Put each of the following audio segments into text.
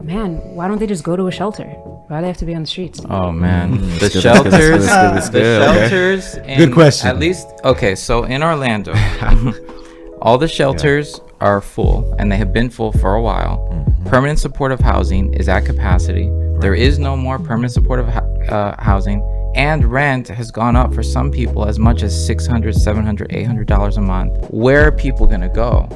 man, why don't they just go to a shelter? Why do they have to be on the streets? Oh man, the Shelters. and Good question. At least, okay, so in Orlando, all the shelters are full, and they have been full for a while. Permanent supportive housing is at capacity. There is no more permanent supportive housing, and rent has gone up for some people as much as $600, $700, $800 a month. Where are people gonna go?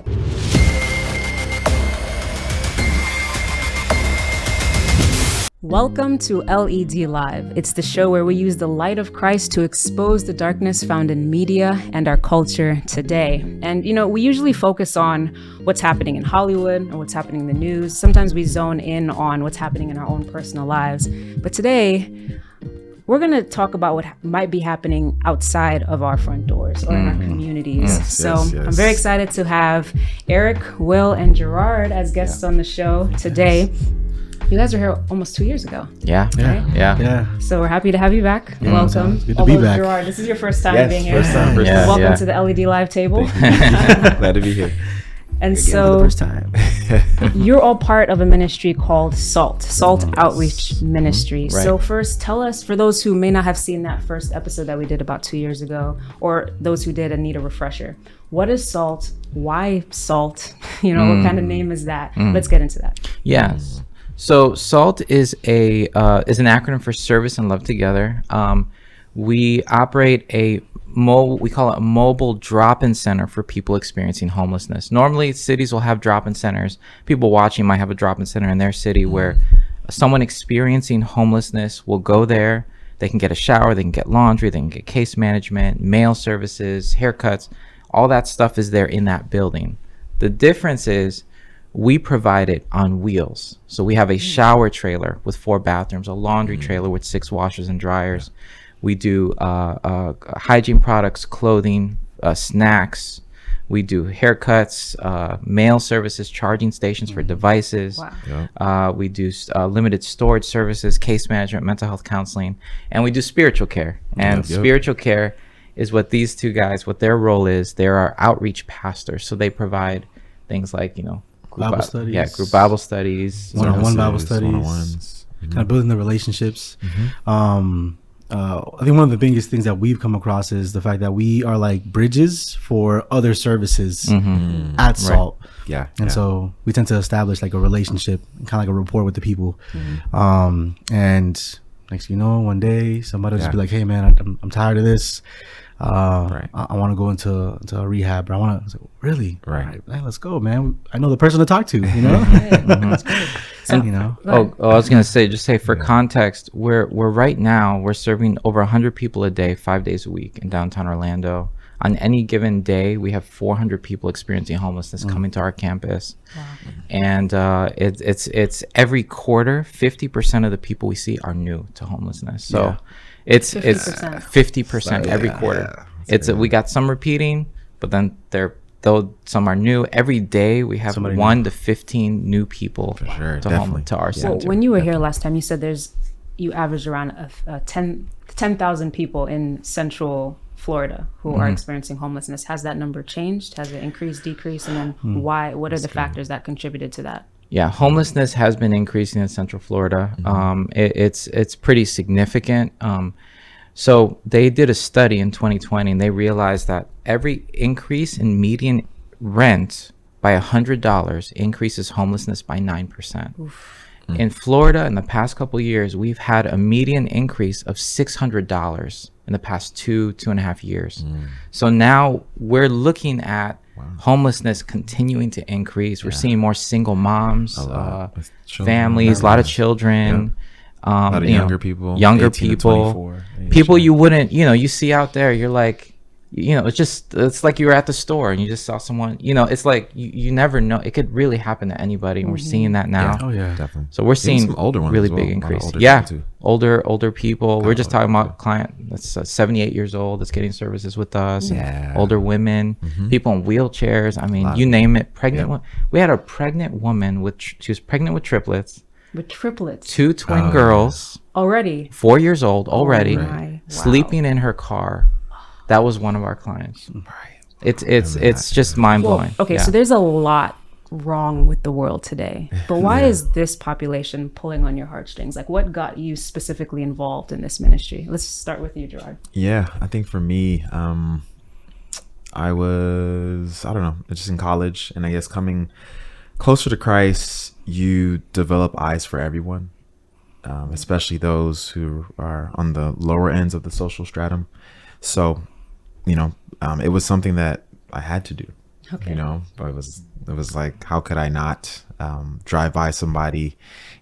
Welcome to LED Live. It's the show where we use the light of Christ to expose the darkness found in media and our culture today. And, you know, we usually focus on what's happening in Hollywood or what's happening in the news. Sometimes we zone in on what's happening in our own personal lives. But today, we're going to talk about what might be happening outside of our front doors or in our communities. Yes. I'm very excited to have Eric, Will, and Gerard as guests on the show today. You guys were here almost 2 years ago. Yeah. So we're happy to have you back. Welcome. Good to be back. Gerard, this is your first time being here. First time. Welcome to the LED Live table. Glad to be here. And Again, so for the first time. you're all part of a ministry called SALT Outreach Ministry. Right. So first, tell us, for those who may not have seen that first episode that we did about 2 years ago, or those who did and need a refresher, what is SALT? Why SALT? You know, what kind of name is that? Let's get into that. Yes. So SALT is an acronym for Service and Love Together. We operate we call it a mobile drop-in center for people experiencing homelessness. Normally, cities will have drop-in centers. People watching might have a drop-in center in their city where someone experiencing homelessness will go there. They can get a shower, they can get laundry, they can get case management, mail services, haircuts. All that stuff is there in that building. The difference is we provide it on wheels. So we have a shower trailer with 4 bathrooms, a laundry trailer with 6 washers and dryers. We do hygiene products, clothing, snacks. We do haircuts, mail services, charging stations for devices. Wow. We do limited storage services, case management, mental health counseling, and we do spiritual care. And spiritual care is what these two guys, what their role is. They're our outreach pastors. So they provide things like, you know, group Bible studies, one-on-one Bible studies, kind of building the relationships. I think one of the biggest things that we've come across is the fact that we are like bridges for other services at SALT. And so we tend to establish like a relationship, kind of like a rapport with the people. And next thing you know, one day somebody will just be like, hey man, I'm tired of this. I want to go into a rehab, or I want to. Really? Right. Hey, let's go, man. I know the person to talk to. You know. That's great. So, you know. I was gonna say, for context, we're right now we're serving over 100 people a day, 5 days a week in downtown Orlando. On any given day, we have 400 people experiencing homelessness coming to our campus. Wow. And it's every quarter, 50% of the people we see are new to homelessness. So. It's 50% every quarter. We got some repeating, but then some are new. Every day we have 1 to 15 new people to our center. Well, when you were here last time, you said you average around 10,000 people in Central Florida who are experiencing homelessness. Has that number changed? Has it increased, decreased? And then why? What are the factors that contributed to that? Yeah, homelessness has been increasing in Central Florida. It's pretty significant. So they did a study in 2020, and they realized that every increase in median rent by $100 increases homelessness by 9%. In Florida, in the past couple of years, we've had a median increase of $600 in the past 2.5 years. So now we're looking at homelessness continuing to increase. We're seeing more single moms, families, a lot of children, a lot of younger people, people you wouldn't, you see out there. You're like, it's like you were at the store and you just saw someone. It's like you never know. It could really happen to anybody, and we're seeing that now. Definitely. So we're seeing some older ones really as well. big increase. Older people. We're just talking about a client that's 78 years old that's getting services with us. Older women, people in wheelchairs. I mean, you name it. Pregnant. We had a pregnant woman she was pregnant with triplets. With triplets. 2 twin girls. Already. 4 years old already. Wow. Sleeping in her car. That was one of our clients. It's just mind blowing. So there's a lot wrong with the world today. But why is this population pulling on your heartstrings? Like, what got you specifically involved in this ministry? Let's start with you, Gerard. Yeah, I think for me, I don't know, just in college, and I guess coming closer to Christ, you develop eyes for everyone, especially those who are on the lower ends of the social stratum. So, it was something that I had to do. Okay. But it was like, how could I not drive by somebody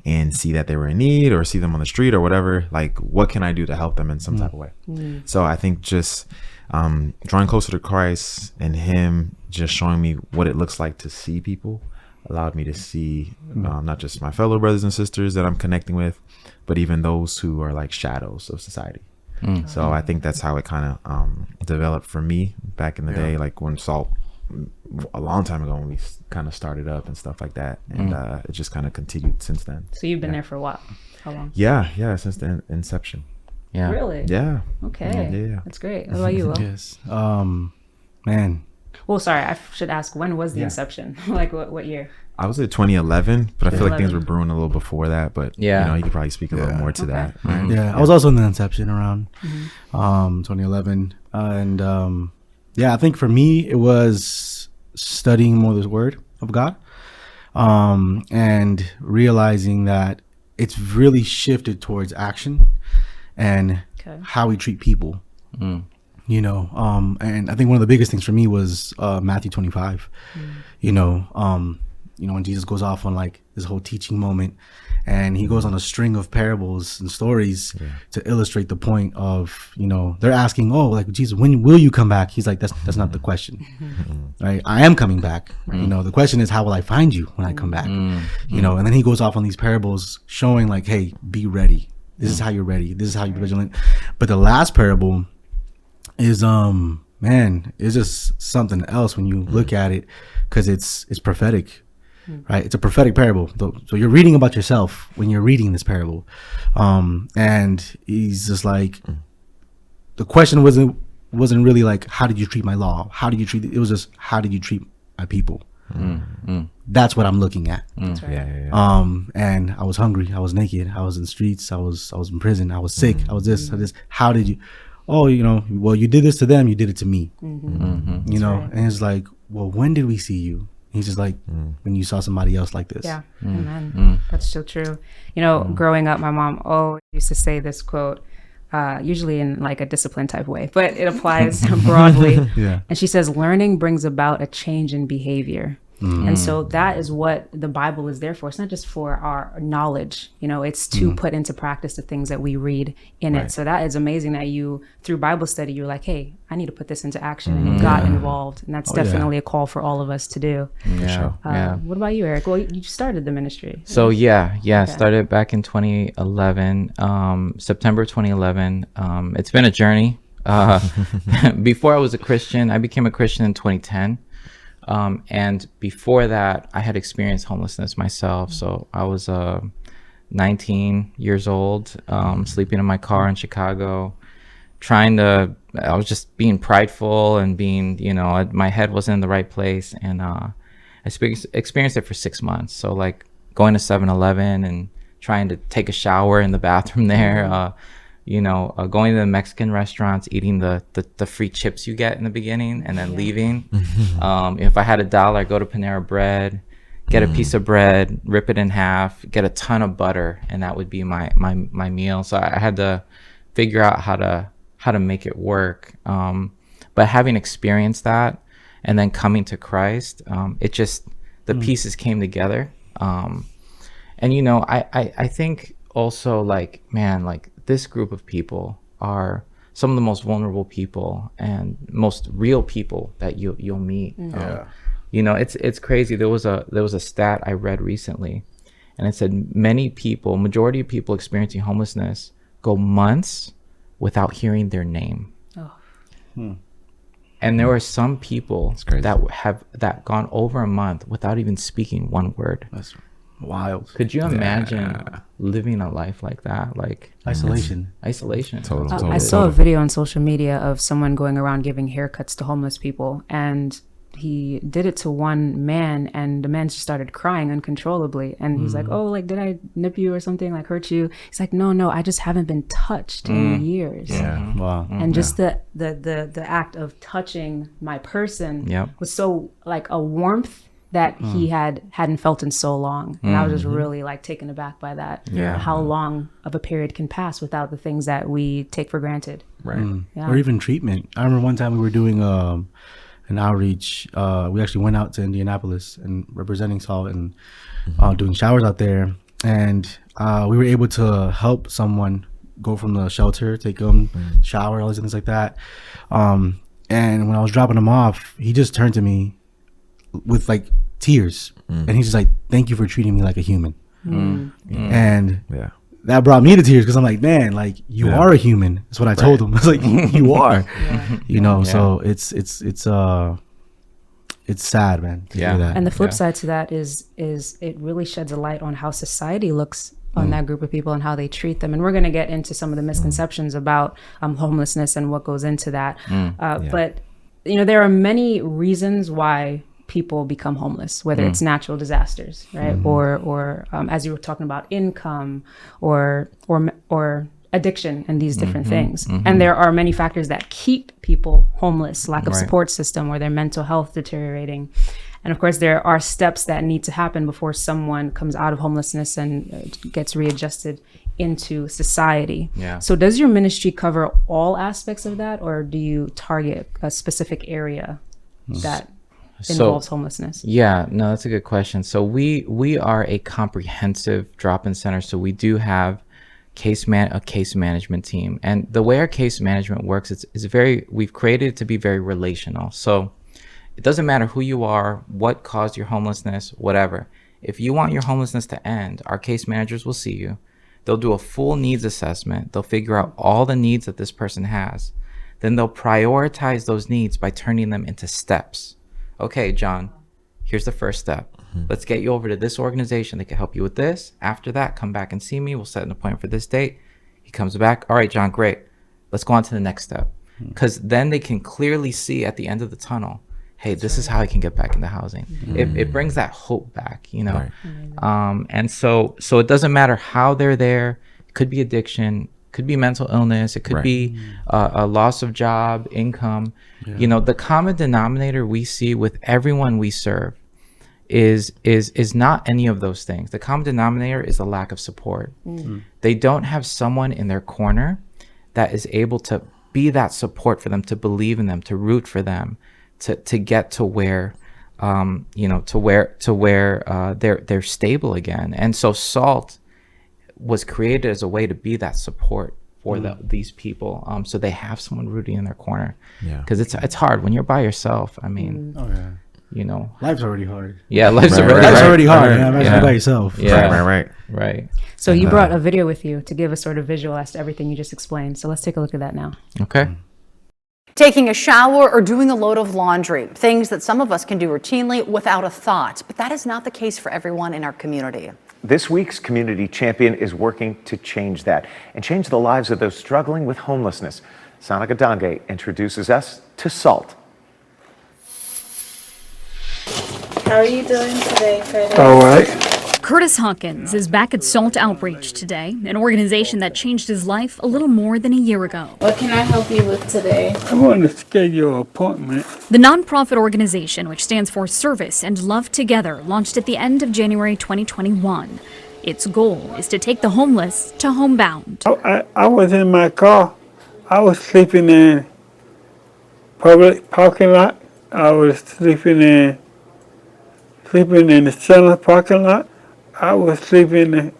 and see that they were in need, or see them on the street or whatever? Like, what can I do to help them in some type of way? So I think just drawing closer to Christ and him just showing me what it looks like to see people allowed me to see not just my fellow brothers and sisters that I'm connecting with, but even those who are like shadows of society. So I think that's how it kind of developed for me back in the day, like when SALT, a long time ago, when we kind of started up and stuff like that, and it just kind of continued since then. So you've been there for a while. How long? Yeah, since the inception. Yeah. Really? Yeah. Okay. Yeah. That's great. What about you, Will? Yes. Man. Well, sorry, I should ask, when was the inception? Like what year? I was at 2011, but I feel like things were brewing a little before that. But you could probably speak a little more to that. Right? Yeah, I was also in the inception around 2011, and I think for me it was studying more of the Word of God, and realizing that it's really shifted towards action and how we treat people. And I think one of the biggest things for me was Matthew 25. When Jesus goes off on like this whole teaching moment, and he goes on a string of parables and stories to illustrate the point of, they're asking, oh, like, Jesus, when will you come back? He's like, that's not the question, right? I am coming back. The question is, how will I find you when I come back? And then he goes off on these parables showing like, hey, be ready. This is how you're ready. This is how you're vigilant. But the last parable is, it's just something else when you look at it, because it's prophetic. Right, it's a prophetic parable. So you're reading about yourself when you're reading this parable, and he's just like, the question wasn't really like, how did you treat my law? How did you treat it? It was just, how did you treat my people? That's what I'm looking at. That's right. And I was hungry. I was naked. I was in the streets. I was in prison. I was sick. I was this. How did you? Oh, well, you did this to them. You did it to me. And it's like, well, when did we see you? He's just like, when you saw somebody else like this. Yeah, amen. That's so true. Growing up, my mom always used to say this quote, usually in like a discipline type way, but it applies broadly. And she says, learning brings about a change in behavior. And so that is what the Bible is there for. It's not just for our knowledge, it's to put into practice the things that we read in it. So that is amazing that you, through Bible study, you're like, hey, I need to put this into action, and you got involved. And that's definitely a call for all of us to do. What about you, Eric? Well, you started the ministry. So started back in 2011, September 2011. It's been a journey. Before I was a Christian, I became a Christian in 2010. And before that, I had experienced homelessness myself. So I was 19 years old, sleeping in my car in Chicago, I was just being prideful and being, my head wasn't in the right place. And I experienced it for 6 months. So like going to 7-Eleven and trying to take a shower in the bathroom there, going to the Mexican restaurants, eating the free chips you get in the beginning, and then leaving. If I had $1, I'd go to Panera Bread, get a piece of bread, rip it in half, get a ton of butter, and that would be my meal. So I had to figure out how to make it work. But having experienced that, and then coming to Christ, it just, the pieces came together. And I think also like, man, like, this group of people are some of the most vulnerable people and most real people that you'll meet. It's crazy. There was a stat I read recently, and it said majority of people experiencing homelessness go months without hearing their name. And there are some people that have gone over a month without even speaking one word. That's wild. Could you imagine living a life like that? Like isolation. I saw a video on social media of someone going around giving haircuts to homeless people, and he did it to one man, and the man just started crying uncontrollably. And he's like, "Oh, like, did I nip you or something? Like, hurt you?" He's like, "No, I just haven't been touched in years." Yeah. Wow. And just the act of touching my person was so like a warmth that he hadn't felt in so long. And I was just really like taken aback by that. How long of a period can pass without the things that we take for granted. Right. Or even treatment. I remember one time we were doing an outreach. We actually went out to Indianapolis and representing SALT and doing showers out there. And we were able to help someone go from the shelter, take them shower, all these things like that. And when I was dropping him off, he just turned to me with like tears, and he's just like, "Thank you for treating me like a human." And that brought me to tears, because I'm like, man, like, you are a human. That's what I told him. I was like, you are, you know. So it's sad, man, to hear that. And the flip side to that is it really sheds a light on how society looks on that group of people and how they treat them. And we're going to get into some of the misconceptions about homelessness and what goes into that. But you know, there are many reasons why people become homeless, whether it's natural disasters, right, or as you were talking about, income or addiction and these different things. And there are many factors that keep people homeless: lack of support system, or their mental health deteriorating. And of course, there are steps that need to happen before someone comes out of homelessness and gets readjusted into society. So does your ministry cover all aspects of that, or do you target a specific area that involves homelessness? Yeah, no, that's a good question. So we are a comprehensive drop-in center. So we do have a case management team. And the way our case management works, we've created it to be very relational. So it doesn't matter who you are, what caused your homelessness, whatever. If you want your homelessness to end, our case managers will see you. They'll do a full needs assessment. They'll figure out all the needs that this person has. Then they'll prioritize those needs by turning them into steps. Okay, John, here's the first step. Let's get you over to this organization. They can help you with this. After that, come back and see me. We'll set an appointment for this date. He comes back. All right, John, great. Let's go on to the next step. Because then they can clearly see at the end of the tunnel, hey, this is how I can get back into housing. It brings that hope back, you know. And so it doesn't matter how they're there. It could be addiction, could be mental illness, it could be a loss of job, income. You know, the common denominator we see with everyone we serve is not any of those things. The common denominator is a lack of support. They don't have someone in their corner that is able to be that support for them, to believe in them, to root for them, to get to where they're stable again. And so SALT was created as a way to be that support for these people, so they have someone rooting in their corner. Because it's hard when you're by yourself. I mean, you know, life's already hard. Life's already hard. Imagine by yourself. Right. So you brought a video with you to give a sort of visual as to everything you just explained. So let's take a look at that now. Okay. Taking a shower or doing a load of laundry, things that some of us can do routinely without a thought. But that is not the case for everyone in our community. This week's Community Champion is working to change that and change the lives of those struggling with homelessness. Sana Gadange introduces us to SALT. How are you doing today, Curtis? All right. Curtis Hawkins is back at SALT Outreach today, an organization that changed his life a little more than a year ago. What can I help you with today? I want to schedule an appointment. The nonprofit organization, which stands for Service and Love Together, launched at the end of January 2021. Its goal is to take the homeless to homebound. I was in my car. I was sleeping in public parking lot. I was sleeping in the center parking lot. I was sleeping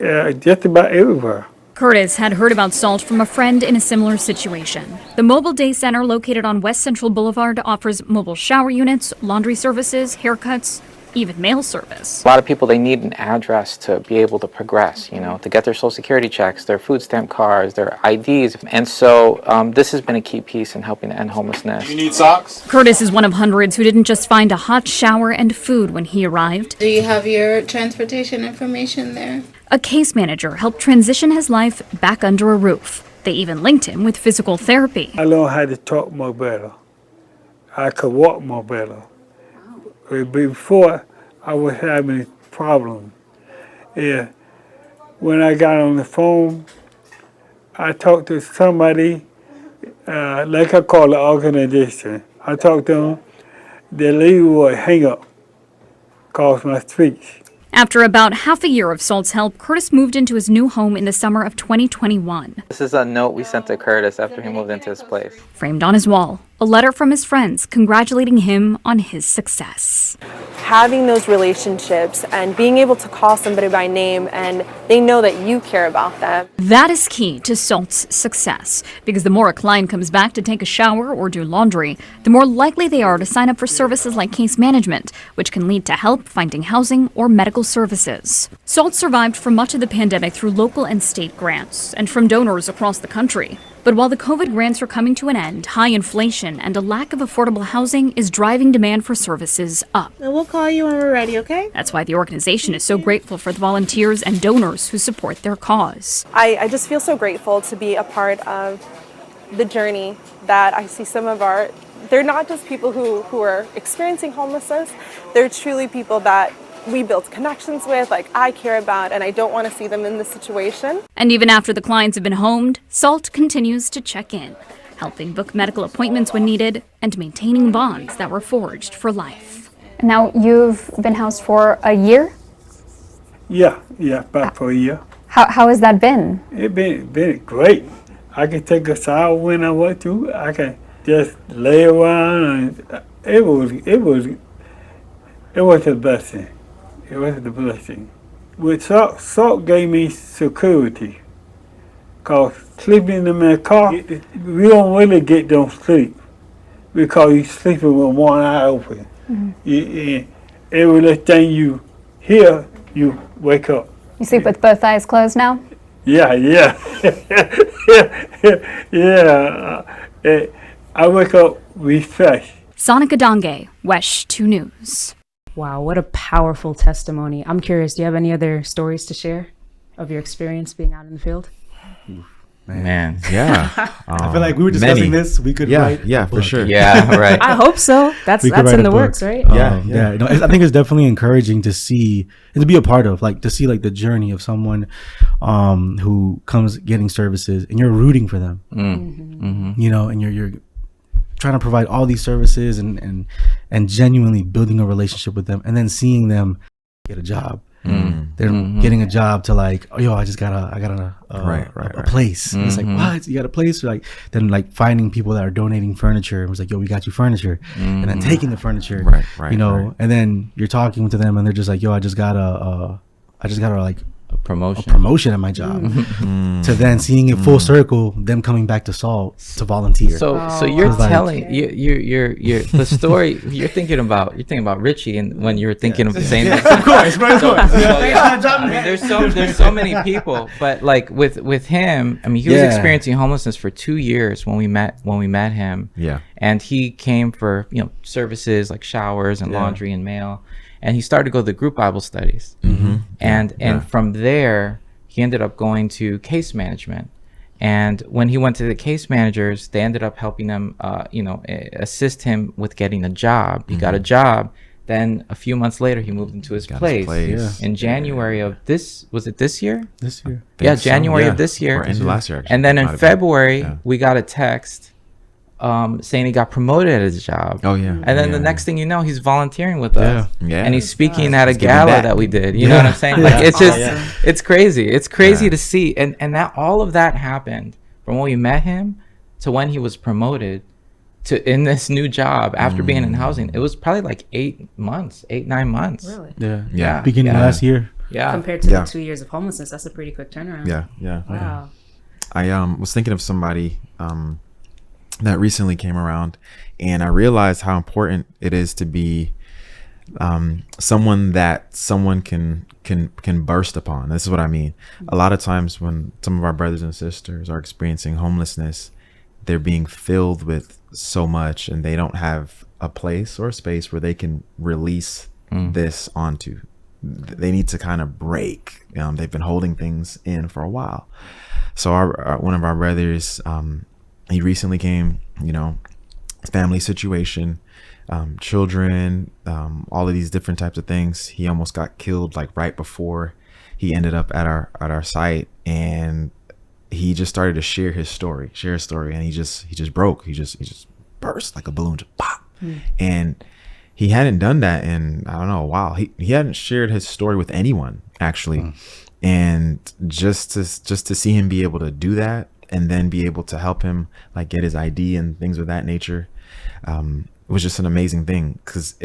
just about everywhere. Curtis had heard about SALT from a friend in a similar situation. The Mobile Day Center, located on West Central Boulevard, offers mobile shower units, laundry services, haircuts, even mail service. A lot of people, they need an address to be able to progress, you know, to get their social security checks, their food stamp cards, their IDs. And so this has been a key piece in helping to end homelessness. You need socks? Curtis is one of hundreds who didn't just find a hot shower and food when he arrived. Do you have your transportation information there? A case manager helped transition his life back under a roof. They even linked him with physical therapy. I learned how to talk more better. I could walk more better. before I was having problems. Yeah. When I got on the phone, I talked to somebody, like I call the organization. I talked to them. The lady would hang up, cause my speech. After about half a year of Salt's help, Curtis moved into his new home in the summer of 2021. This is a note we sent to Curtis after he moved into his place. Framed on his wall, a letter from his friends congratulating him on his success. Having those relationships and being able to call somebody by name and they know that you care about them. That is key to Salt's success, because the more a client comes back to take a shower or do laundry, the more likely they are to sign up for services like case management, which can lead to help finding housing or medical services. Salt survived for much of the pandemic through local and state grants and from donors across the country. But while the COVID grants are coming to an end, high inflation and a lack of affordable housing is driving demand for services up. We'll call you when we're ready, okay? That's why the organization is so grateful for the volunteers and donors who support their cause. I just feel so grateful to be a part of the journey that I see some of they're not just people who are experiencing homelessness, they're truly people that we build connections with, like I care about, and I don't want to see them in this situation. And even after the clients have been homed, Salt continues to check in, helping book medical appointments when needed and maintaining bonds that were forged for life. Now you've been housed for a year? Yeah, about for a year. How has that been? It's been great. I can take a shower when I want to. I can just lay around, and it was a blessing. It was the blessing. With Salt gave me security. Cause sleeping in my car, we don't really get no sleep because you're sleeping with one eye open. Mm-hmm. Every little thing you hear, you wake up. You sleep with both eyes closed now? Yeah. I wake up refreshed. Sonica Dange, WESH 2 News. Wow, what a powerful testimony. I'm curious, do you have any other stories to share of your experience being out in the field? Man. Yeah. I feel like we were discussing this. We could write. Yeah, for sure. Yeah, right. I hope so. That's in the works, right? Yeah. No, I think it's definitely encouraging to see and to be a part of, like, to see like the journey of someone who comes getting services and you're rooting for them. Mm-hmm. You know, and you're trying to provide all these services and genuinely building a relationship with them, and then seeing them get a job. They're getting a job to like, oh, yo, I got a place. And it's like, what? You got a place? Or like, then like finding people that are donating furniture. It was like, yo, we got you furniture. And then taking the furniture, you know, and then you're talking to them and they're just like, yo, I just got a like a promotion at my job. To then seeing it full circle, them coming back to Salt to volunteer. So you're telling you're the story you're thinking about Richie, and when you're thinking of the same thing. Of course. I mean, there's so many people, but like with him, I mean, he was experiencing homelessness for 2 years when we met him. Yeah. And he came for, you know, services like showers and laundry and mail. And he started to go to the group Bible studies. And from there, he ended up going to case management. And when he went to the case managers, they ended up helping him, assist him with getting a job. He got a job. Then a few months later, he moved into his place. In January of this year? This year. Yeah, January of this year. Or end of last year, actually. And then in February, we got a text saying he got promoted at his job. Oh yeah. And then the next thing you know, he's volunteering with us. Yeah. And he's speaking at a gala that we did. You know what I'm saying? Like it's just it's crazy. It's crazy to see. And that all of that happened from when we met him to when he was promoted to in this new job after being in housing. It was probably like 9 months. Really? Yeah. Beginning of last year. Yeah. Compared to the 2 years of homelessness, that's a pretty quick turnaround. Yeah. Wow. I was thinking of somebody that recently came around, and I realized how important it is to be someone that someone can burst upon. This is what I mean. A lot of times when some of our brothers and sisters are experiencing homelessness, they're being filled with so much, and they don't have a place or a space where they can release this onto. They need to kind of break. They've been holding things in for a while. So one of our brothers, he recently came, family situation, children, all of these different types of things. He almost got killed like right before he ended up at our site, and he just started to share his story, and he just broke. He just burst like a balloon, just pop. And he hadn't done that in, I don't know, a while. He hadn't shared his story with anyone, actually. And just to see him be able to do that, and then be able to help him like get his ID and things of that nature, was just an amazing thing, because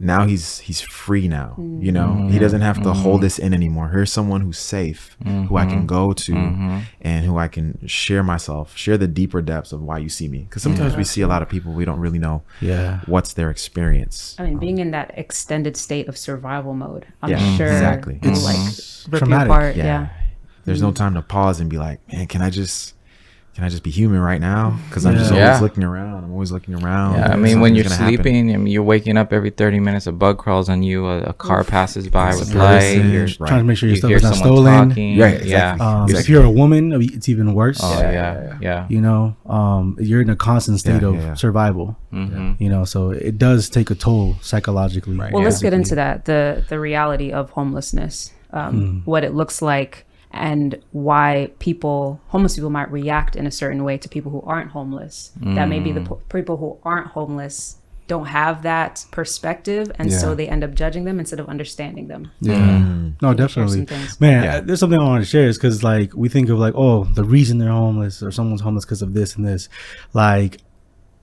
now he's free now. You know, he doesn't have to hold this in anymore. Here's someone who's safe, who I can go to, and who I can share the deeper depths of why you see me. Because sometimes we see a lot of people, we don't really know what's their experience. I mean, being in that extended state of survival mode, I'm sure exactly. it's like rip traumatic. you apart. There's no time to pause and be like, man, can I just be human right now? Because I'm just always looking around. I mean, when you're sleeping, I mean, you're waking up every 30 minutes, a bug crawls on you, a car passes by with light, you're trying to make sure your stuff hear is not someone stolen. talking. If you're a woman, it's even worse. You know, you're in a constant state of survival. You know, so it does take a toll psychologically. Well, let's get into that, the reality of homelessness, what it looks like, and why homeless people might react in a certain way to people who aren't homeless. That maybe the people who aren't homeless don't have that perspective, and so they end up judging them instead of understanding them. No, definitely, man. There's something I want to share, is because like we think of like, oh, the reason they're homeless or someone's homeless because of this and this. Like,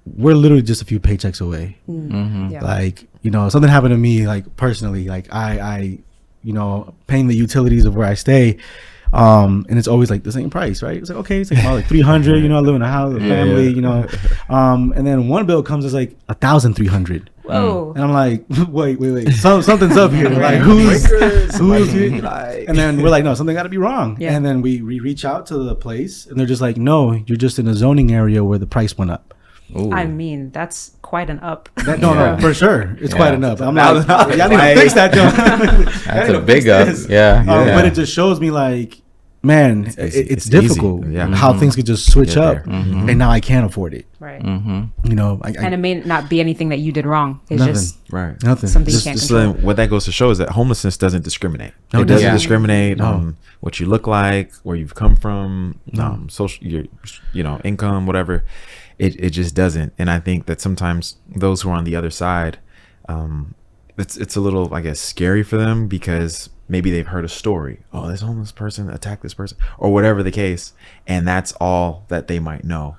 we're literally just a few paychecks away. Like, you know, something happened to me, like personally, like I you know, paying the utilities of where I stay, and it's always like the same price, right? It's like, okay, it's like about like 300, you know, I live in a house, a family, you know, and then one bill comes as like 1,300. Whoa. And I'm like, wait, something's up here. Like, who's here? And then we're like, no, something got to be wrong. And then we reach out to the place, and they're just like, no, you're just in a zoning area where the price went up. Ooh. I mean, that's quite an up. No, for sure, it's quite an up. I'm like, y'all need to fix that, John. That's a big up. But it just shows me like, man, it's difficult how things could just switch up, and now I can't afford it. Right. You know, and it may not be anything that you did wrong. It's nothing. just nothing. Something you can't control. What that goes to show is that homelessness doesn't discriminate. No, it doesn't discriminate on what you look like, where you've come from, social, your income, whatever. It just doesn't. And I think that sometimes those who are on the other side, it's a little, I guess, scary for them, because maybe they've heard a story. Oh, this homeless person attacked this person, or whatever the case, and that's all that they might know.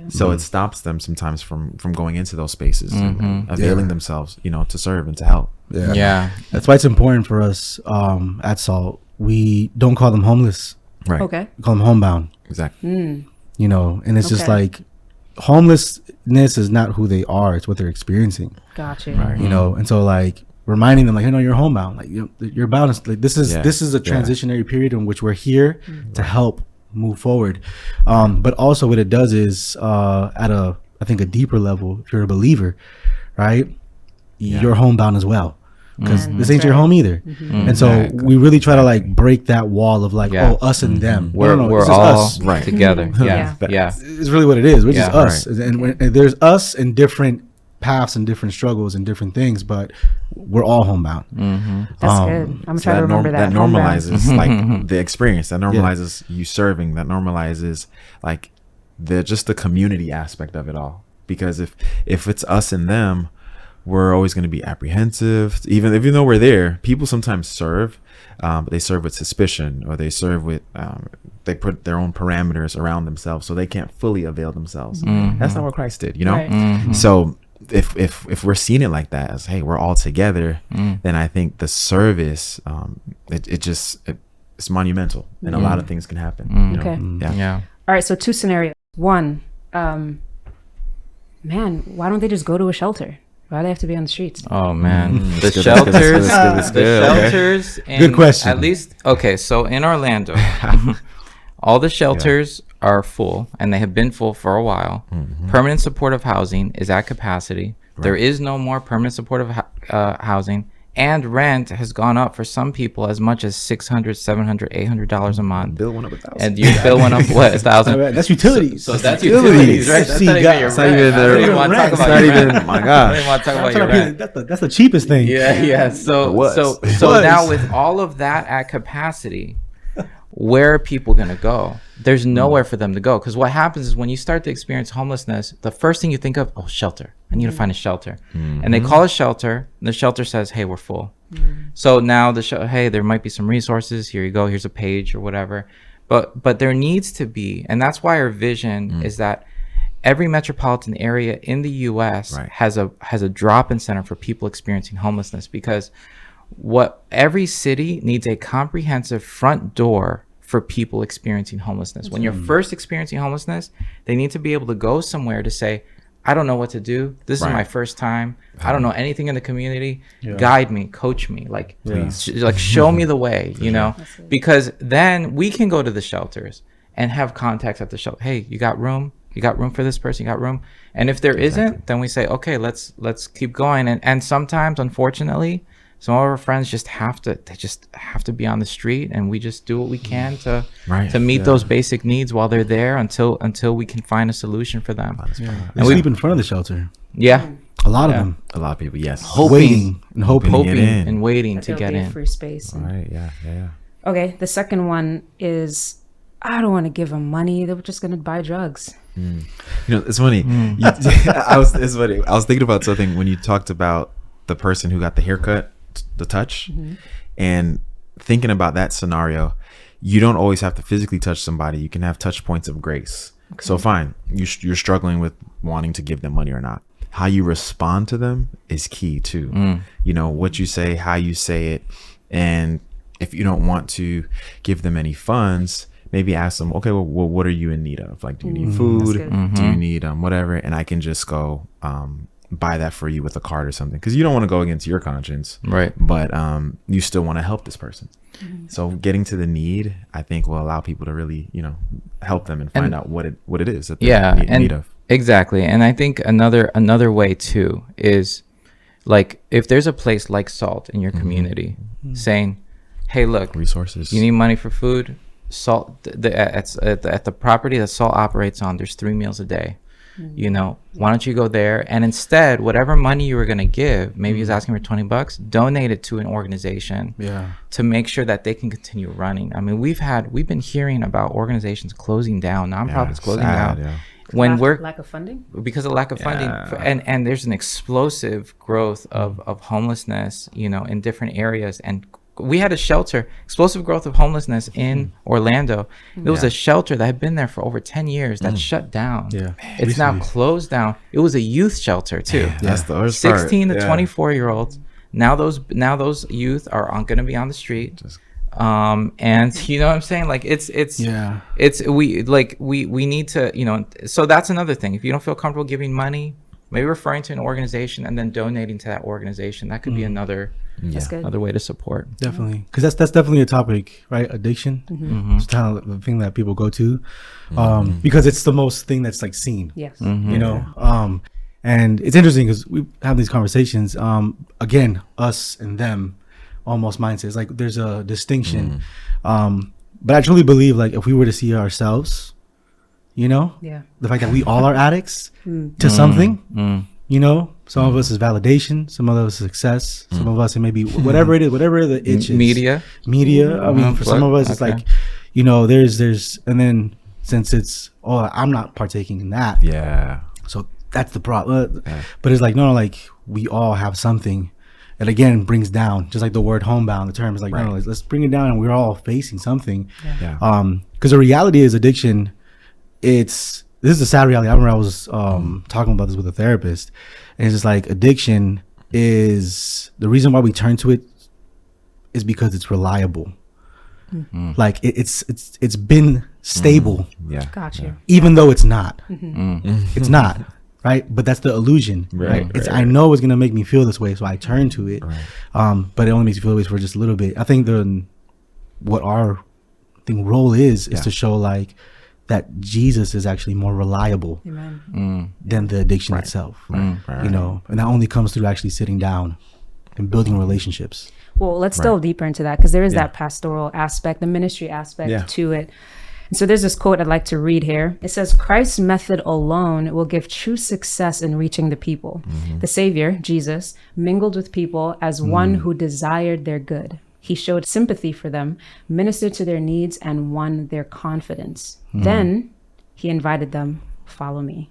So it stops them sometimes from going into those spaces and availing themselves, you know, to serve and to help. That's why it's important for us at SALT. We don't call them homeless. Right. Okay. We call them homebound. Exactly. You know, and it's just like, homelessness is not who they are, it's what they're experiencing. Gotcha. Right. You know, and so like reminding them like, hey, no, you're homebound. Like, you're bound. Like, this is a transitionary period in which we're here to help move forward. But also what it does is at I think a deeper level, if you're a believer, right, you're homebound as well. Because this ain't your home either. And so we really try to like break that wall of like, oh, us and them. We're all us. Together. It's really what it is. We're just us. And there's us in different paths and different struggles and different things, but we're all homebound. That's good. I'm trying to remember that. That normalizes like the experience. That normalizes you serving. That normalizes like just the community aspect of it all. Because if it's us and them, we're always going to be apprehensive. Even though we're there, people sometimes serve, but they serve with suspicion, or they serve with they put their own parameters around themselves, so they can't fully avail themselves. That's not what Christ did, you know. Right. So if we're seeing it like that, as hey, we're all together, then I think the service it's monumental, and a lot of things can happen. You know? All right. So 2 scenarios. One, man, why don't they just go to a shelter? Why do they have to be on the streets? Oh man, the shelters. Shelters. Good question. At least, okay. So in Orlando, all the shelters are full, and they have been full for a while. Permanent supportive housing is at capacity. There is no more permanent supportive housing and rent has gone up for some people as much as $600, $700, $800 a month. Bill went up $1,000. And your bill went up what, $1,000? That's utilities. So that's utilities, right? That's not even your rent. I don't even want to talk about your rent. My God. I don't even want to talk about your rent. That's the cheapest thing. Yeah. So now with all of that at capacity, where are people going to go? There's nowhere for them to go. Because what happens is when you start to experience homelessness, the first thing you think of, shelter. I need to find a shelter. And they call a shelter. And the shelter says, hey, we're full. So now hey, there might be some resources. Here you go. Here's a page or whatever. But there needs to be, and that's why our vision is that every metropolitan area in the U.S. has a drop-in center for people experiencing homelessness, because every city needs a comprehensive front door for people experiencing homelessness. When you're first experiencing homelessness, they need to be able to go somewhere to say, I don't know what to do. This is my first time. I don't know anything in the community. Guide me, coach me, please, show me the way, you know, because then we can go to the shelters and have contacts at the shelter. Hey, you got room? You got room for this person? You got room? And if there isn't, then we say, okay, let's keep going. And sometimes, unfortunately, some of our friends just have to be on the street, and we just do what we can to meet those basic needs while they're there until we can find a solution for them. And we sleep in front of the shelter. Yeah. A lot of them. A lot of people, yes. Hoping and waiting to get in. Free space. Right. Yeah. Okay. The second one is, I don't want to give them money. They're just going to buy drugs. You know, it's funny. I was thinking about something when you talked about the person who got the haircut, the touch, and thinking about that scenario. You don't always have to physically touch somebody. You can have touch points of grace. Okay. So fine, you're struggling with wanting to give them money or not. How you respond to them is key too. You know, what you say, how you say it. And if you don't want to give them any funds, maybe ask them, okay, well, what are you in need of? Like, do you need food? Do you need whatever? And I can just go buy that for you with a card or something, because you don't want to go against your conscience, right? But you still want to help this person. So getting to the need, I think, will allow people to really, you know, help them and find out what it is that they're in need of. Exactly. And I think another way too is, like, if there's a place like Salt in your community saying, hey, look, resources, you need money for food. Salt at the property that Salt operates on, there's 3 meals a day. You know, why don't you go there, and instead, whatever money you were going to give, maybe he's asking for $20, donate it to an organization to make sure that they can continue running. I mean, we've been hearing about organizations closing down, nonprofits closing down. When lack of funding? Because of lack of funding. And there's an explosive growth of homelessness, you know, in different areas. And we had a shelter, explosive growth of homelessness in Orlando. It was a shelter that had been there for over 10 years that shut down. It's now closed down. It was a youth shelter too. That's the worst part. 16 to 24-year-olds. Now those youth are going to be on the street. And you know what I'm saying? Like we need to, you know, so that's another thing. If you don't feel comfortable giving money, maybe referring to an organization and then donating to that organization, that could be another way to support. Definitely, because that's definitely a topic, right? Addiction. It's kind of the thing that people go to, because it's the most thing that's like seen. Yes. You know, and it's interesting because we have these conversations. Again, us and them, almost mindsets. Like there's a distinction, but I truly believe, like, if we were to see ourselves, you know, the fact that we all are addicts to something. You know, some of us is validation, some of us is success, some of us it may be whatever it is, whatever the itch is. Media. I mean, for some of us, it's like, you know, there's, and then since it's, I'm not partaking in that. Yeah. So that's the problem. But it's like, no, like we all have something that again brings down, just like the word homebound, the term is like, no, let's bring it down, and we're all facing something. Because the reality is addiction, this is a sad reality. I remember I was talking about this with a therapist, and it's just like addiction is the reason why we turn to it is because it's reliable. Like it's been stable. Gotcha. Even though it's not. It's not, right? But that's the illusion, right? I know it's gonna make me feel this way, so I turn to it. But it only makes you feel this way for just a little bit. I think what our role is to show like that Jesus is actually more reliable than the addiction itself. You know, and that only comes through actually sitting down and building relationships. Well, let's delve deeper into that, because there is that pastoral aspect, the ministry aspect to it. And so there's this quote I'd like to read here. It says, Christ's method alone will give true success in reaching the people. The Savior, Jesus, mingled with people as one who desired their good. He showed sympathy for them, ministered to their needs, and won their confidence. Then he invited them, follow me.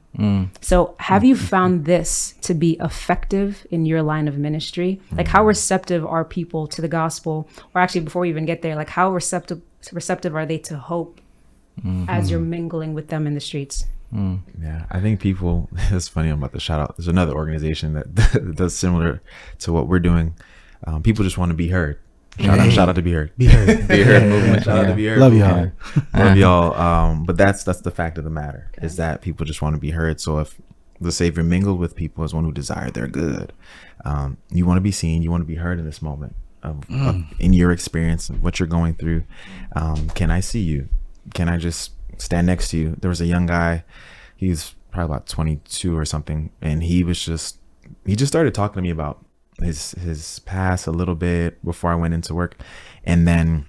So have you found this to be effective in your line of ministry? Like, how receptive are people to the gospel? Or actually, before we even get there, like, how receptive are they to hope as you're mingling with them in the streets? Yeah, I think people, it's funny, I'm about to shout out, there's another organization that does similar to what we're doing. People just want to be heard. Shout out to Be Heard. Be Heard. Be Heard movement. Shout out to Be Heard. Love y'all. Love y'all. But that's the fact of the matter, is that people just want to be heard. So if the Savior mingled with people as one who desired their good, you want to be seen, you want to be heard in this moment of in your experience of what you're going through. Can I see you? Can I just stand next to you? There was a young guy, he's probably about 22 or something, and he just started talking to me about his past a little bit before I went into work, and then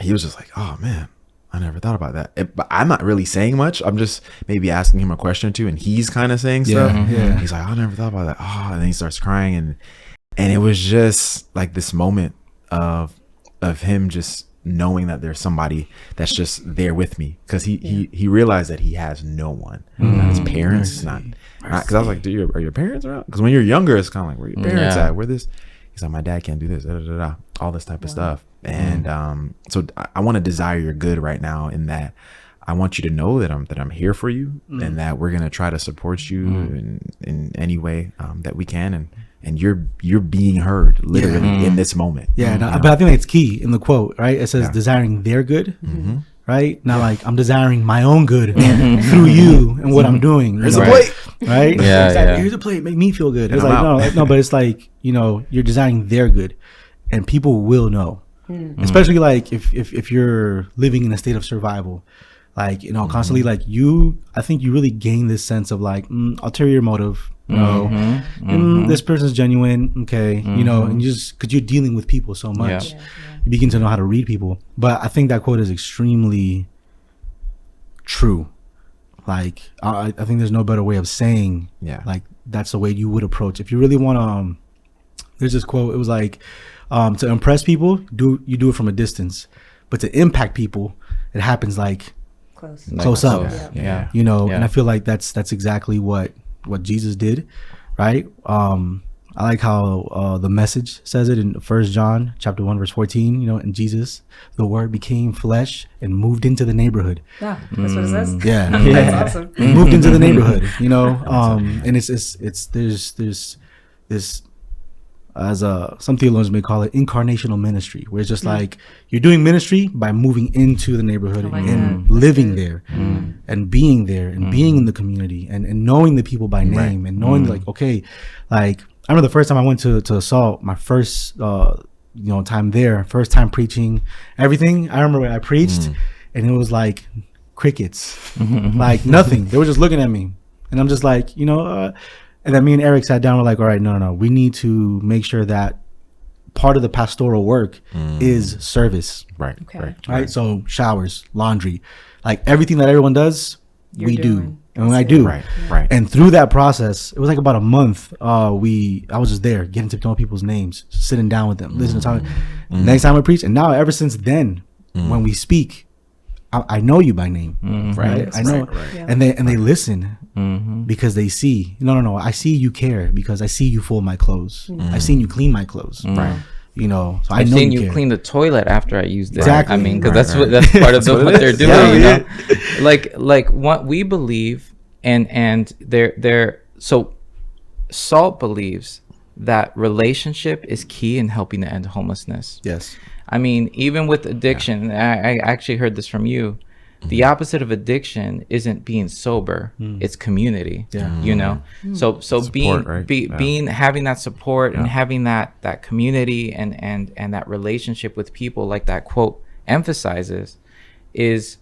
he was just like, oh man, I never thought about that. But I'm not really saying much. I'm just maybe asking him a question or two, and he's kind of saying stuff. He's like, I never thought about that. And then he starts crying, and it was just like this moment of him just knowing that there's somebody that's just there with me, because he realized that he has no one, not his parents, not because I was like, are your parents around? Because when you're younger, it's kind of like, where your parents at? Where this? He's like, my dad can't do this, all this type of stuff. And so I want to desire your good right now, in that I want you to know that I'm here for you, and that we're gonna try to support you in any way that we can, and you're being heard literally in this moment. But I think that's key in the quote, right? It says desiring their good, right? Not like I'm desiring my own good through you and what I'm doing. Here's a plate, right? Here's a plate, make me feel good. It's like no, but it's like, you're desiring their good, and people will know, especially like if you're living in a state of survival. Like, constantly, like I think you really gain this sense of like ulterior motive. This person's genuine, okay, and you just, because you're dealing with people so much, you begin to know how to read people. But I think that quote is extremely true. Like, I think there's no better way of saying, like, that's the way you would approach. If you really want to, there's this quote, it was like, to impress people, you do it from a distance, but to impact people, it happens like close up. And I feel like that's exactly what Jesus did, right? I like how the Message says it in 1 John chapter 1 verse 14, and Jesus, the Word became flesh and moved into the neighborhood. Yeah, that's what it says. That's awesome. Moved into the neighborhood, and it's there's this, as some theologians may call it, incarnational ministry, where it's just like you're doing ministry by moving into the neighborhood and living there and being there and being in the community and knowing the people by name and knowing like, okay, like I remember the first time I went to Assault, my first time there, first time preaching, everything. I remember when I preached and it was like crickets, like nothing. They were just looking at me, and I'm just like, and then me and Eric sat down. We're like, all right, no. We need to make sure that part of the pastoral work is service. Right. Okay. Right. So showers, laundry, like everything that everyone does, we do. And when I do. Right. And through that process, it was like about a month. I was just there getting to know people's names, sitting down with them, listening to talk. Next time I preach. And now ever since then, when we speak, I know you by name, right? I know, and they listen because they see. No. I see you care because I see you fold my clothes. I've seen you clean my clothes. Right. So I've know seen you clean the toilet after I used it. Exactly. I mean, because that's part of what they're doing. Like what we believe, and they're so SALT believes that relationship is key in helping to end homelessness. Yes. I mean, even with addiction, I actually heard this from you. The opposite of addiction isn't being sober; it's community. So support, being having that support and having that community and that relationship with people, like that quote emphasizes, is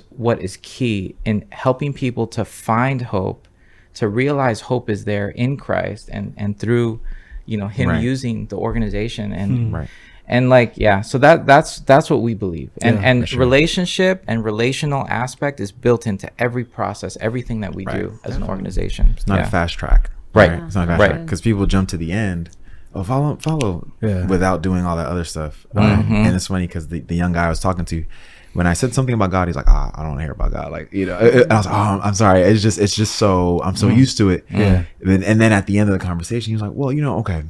what is key in helping people to find hope, to realize hope is there in Christ, and through him Right. using the organization and Right. and like, yeah, so that's what we believe. And for sure. relationship and relational aspect is built into every process, everything that we do as an organization. It's not a fast track. Right. It's not a fast Right. track because people jump to the end. Oh, follow, without doing all that other stuff. And it's funny because the young guy I was talking to, when I said something about God, he's like, I don't want to hear about God. Like, and I was like, oh, I'm sorry. It's just so, I'm so used to it. Yeah. And then at the end of the conversation, he was like, well, okay,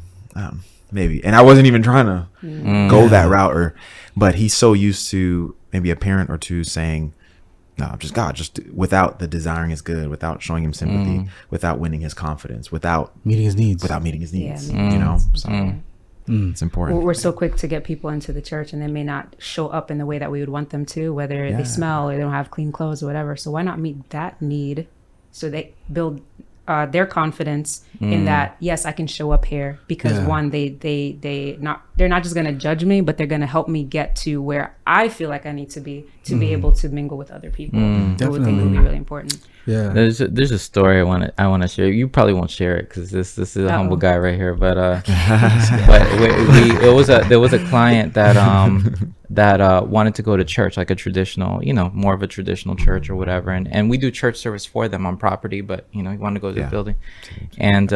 maybe. And I wasn't even trying to go that route but he's so used to maybe a parent or two saying, no, just God, just without the desiring his good, without showing him sympathy, without winning his confidence, without meeting his needs, So it's important. We're so quick to get people into the church, and they may not show up in the way that we would want them to, whether they smell or they don't have clean clothes or whatever. So why not meet that need so they build their confidence in that, yes, I can show up here because one, they're not just going to judge me, but they're going to help me get to where I feel like I need to be able to mingle with other people who would think would be really important. Yeah, there's a story I want to share. You probably won't share it because this is a humble guy right here. But there was a client that that wanted to go to church, like a traditional, more of a traditional church or whatever, and we do church service for them on property. But he wanted to go to the building, and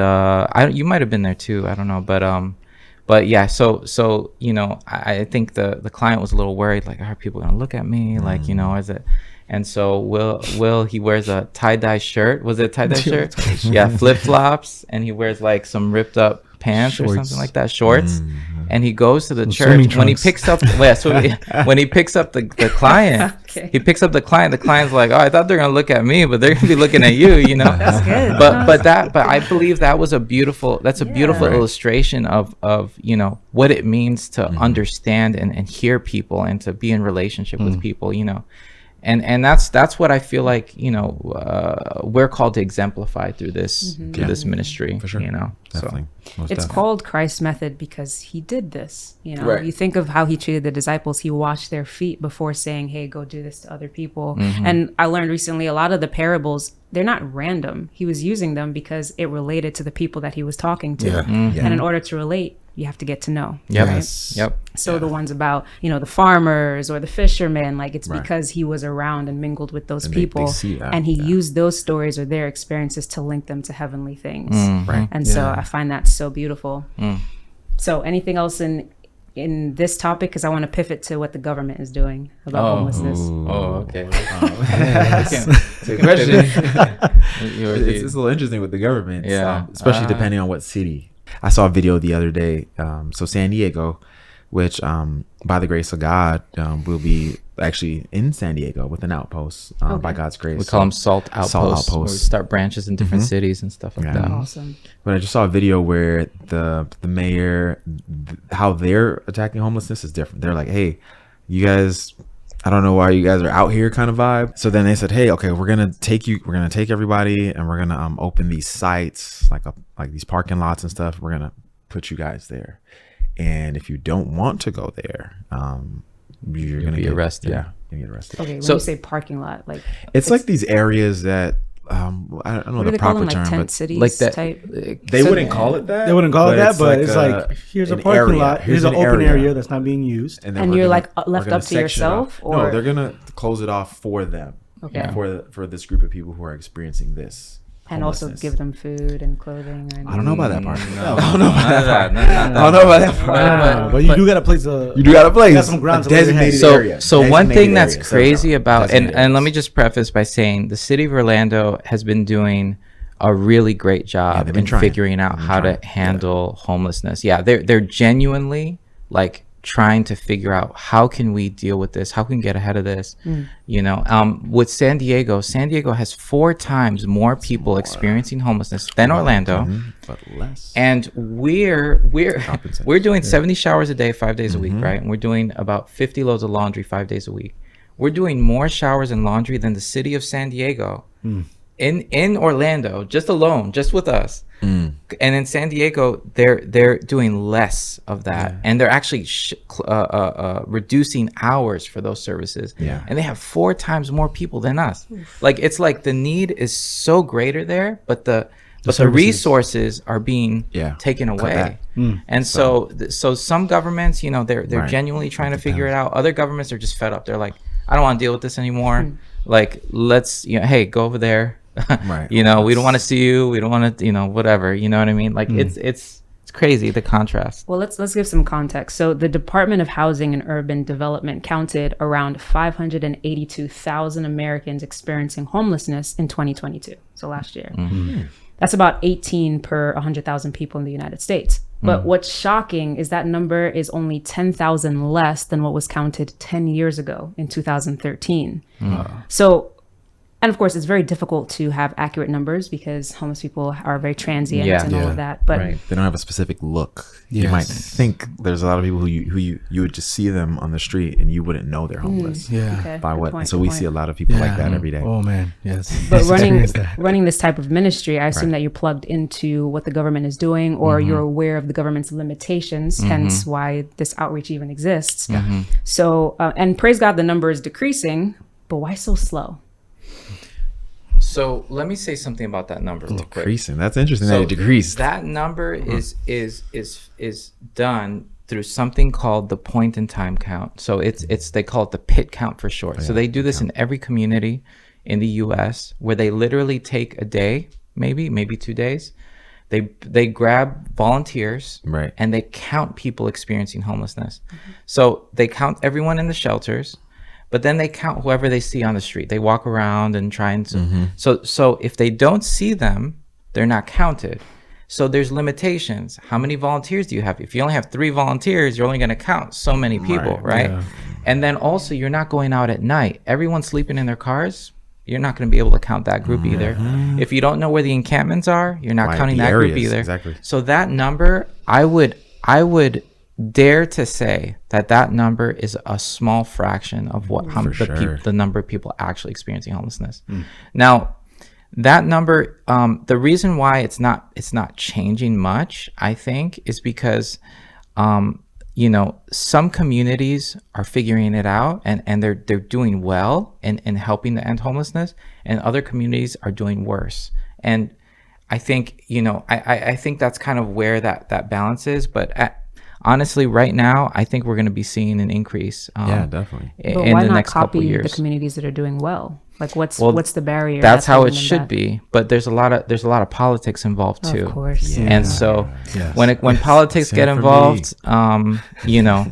you might have been there too. I don't know, but yeah. So I think the client was a little worried, like, are people gonna look at me, like, is it? And so Will he wears a tie-dye shirt. Was it a tie-dye shirt? Yeah, flip-flops, and he wears like some ripped up pants or something like that, shorts. And he goes to the church. When he picks up when he picks up the client, he picks up the client. The client's like, oh, I thought they're gonna look at me, but they're gonna be looking at you, That's good. But I believe that was a beautiful illustration of what it means to understand and hear people and to be in relationship with people, And that's what I feel like we're called to exemplify through this this ministry. For sure, Definitely. It's called Christ's method because he did this. You think of how he treated the disciples. He washed their feet before saying, "Hey, go do this to other people." And I learned recently a lot of the parables, they're not random. He was using them because it related to the people that he was talking to. And in order to relate, you have to get to know. So the ones about the farmers or the fishermen, like it's because he was around and mingled with those people, and he used those stories or their experiences to link them to heavenly things. And so I find that so beautiful. So anything else in this topic, because I want to pivot to what the government is doing about homelessness. Okay. It's a good question. It's a little interesting with the government, especially depending on what city. I saw a video the other day. So San Diego, which by the grace of God will be actually in San Diego with an outpost by God's grace. We call them salt outposts. Where we start branches in different cities and stuff like that. Awesome. But I just saw a video where the mayor, how they're attacking homelessness is different. They're like, hey, you guys, I don't know why you guys are out here kind of vibe. So then they said, hey, okay, we're going to take everybody and we're going to open these sites, like these parking lots and stuff. We're going to put you guys there. And if you don't want to go there, you're going to get arrested. Yeah, you're going to get arrested. Okay, when you say parking lot, like it's like these areas that I don't know the proper term, tent but cities like that type. They wouldn't call it that. They wouldn't call it that, but it's like like here's a parking lot. Here's an open area that's not being used, and you're like left up to yourself, or no, they're gonna close it off for them. Okay. For this group of people who are experiencing this. And also give them food and clothing. I don't know about that part. I don't know about that part. I don't know about that part. But you do got a place. You do got a place. You got some ground to designated area. So one thing that's crazy about, and let me just preface by saying, the city of Orlando has been doing a really great job in figuring out how to handle homelessness. Yeah, they're genuinely like trying to figure out how can we deal with this, how can we get ahead of this. With San Diego has 4 times more people experiencing homelessness than Orlando, but less. And we're doing 70 showers a day 5 days a week, right? And we're doing about 50 loads of laundry 5 days a week. We're doing more showers and laundry than the city of San Diego in Orlando, just with us. And in San Diego, they're doing less of that, and they're actually reducing hours for those services. And they have 4 times more people than us. Like it's like the need is so greater there, but but the resources are being taken away. And so some governments, you know, they're genuinely trying to figure it out. Other governments are just fed up. They're like, I don't want to deal with this anymore. Like, let's, you know, hey, go over there. You know, we don't want to see you. We don't want to, you know, whatever. You know what I mean? Like, it's crazy, the contrast. Well, let's give some context. So the Department of Housing and Urban Development counted around 582,000 Americans experiencing homelessness in 2022. So last year. That's about 18 per 100,000 people in the United States. But what's shocking is that number is only 10,000 less than what was counted 10 years ago in 2013. So, and of course, it's very difficult to have accurate numbers because homeless people are very transient and all of that. But they don't have a specific look. You might think there's a lot of people who you would just see them on the street and you wouldn't know they're homeless. By what? Point, so we see a lot of people like that every day. Oh man, yes. But running this type of ministry, I assume that you're plugged into what the government is doing, or you're aware of the government's limitations. Hence, why this outreach even exists. So, and praise God, the number is decreasing. But why so slow? So let me say something about that number. Decreasing. That's interesting. That it decreased. That number is done through something called the point in time count. So it's they call it the pit count for short. So they do this in every community in the U.S. where they literally take a day, maybe 2 days. They grab volunteers and they count people experiencing homelessness. So they count everyone in the shelters. But then they count whoever they see on the street. They walk around and try and so if they don't see them, they're not counted. So there's limitations. How many volunteers do you have? If you only have 3 volunteers, you're only going to count so many people, right? And then also you're not going out at night. Everyone's sleeping in their cars. You're not going to be able to count that group either. If you don't know where the encampments are, you're not counting that group either. So that number, I would dare to say that number is a small fraction of what the number of people actually experiencing homelessness. Now, that number, the reason why it's not changing much, I think, is because you know, some communities are figuring it out and they're doing well in helping to end homelessness, and other communities are doing worse. And I think, you know, I think that's kind of where that balance is. But honestly, right now, I think we're going to be seeing an increase. Definitely. But in why the not next couple copy years. the communities that are doing well? Like, what's the barrier? That's how it should be. But there's a lot of politics involved too. Of course. And so when politics get involved, you know,